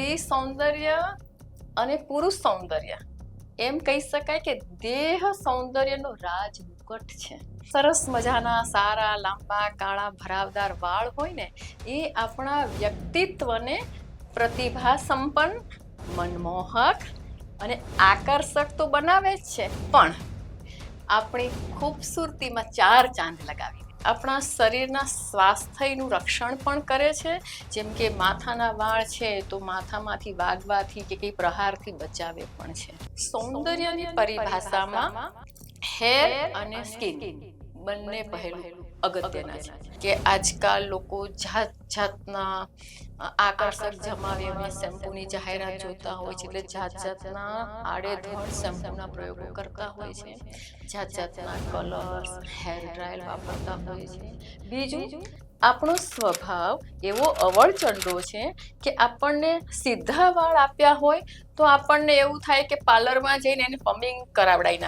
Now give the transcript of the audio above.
સ્ત્રી સૌંદર્ય અને પુરુષ સૌંદર્ય એમ કહી શકાય કે દેહ સૌંદર્યનો રાજ મુકટ છે. સરસ મજાના સારા લાંબા કાળા ભરાવદાર વાળ હોય ને એ આપણા વ્યક્તિત્વને પ્રતિભા સંપન્ન, મનમોહક અને આકર્ષક તો બનાવે જ છે, પણ આપણી ખૂબસૂરતીમાં 4 ચાંદ લગાવી આપણા શરીરના સ્વાસ્થ્યનું રક્ષણ પણ કરે છે. જેમ કે માથાના વાળ છે તો માથામાંથી વાગવાથી કે કઈ પ્રહારથી બચાવે પણ છે. સૌંદર્યની પરિભાષામાં હેર અને સ્કિન બંને પહેલું અગત્યના છે. કે આજકાલ લોકો જાત જાતના આકર્ષક જમાવે એવા શેમ્પૂની જાહેરાત જોતા હોય છે, એટલે જાત જાતના આડેધડ શેમ્પૂના પ્રયોગો કરતા હોય છે, જાત જાતના કલર્સ, હેર ડ્રાયર વાપરતા હોય છે. બીજું, આપણો સ્વભાવ એવો અવળચંડો છે કે આપણને સીધા વાળ આપ્યા હોય તો આપણને એવું થાય કે પાર્લરમાં જઈને એને પમિંગ કરાવડાવી નાખીએ.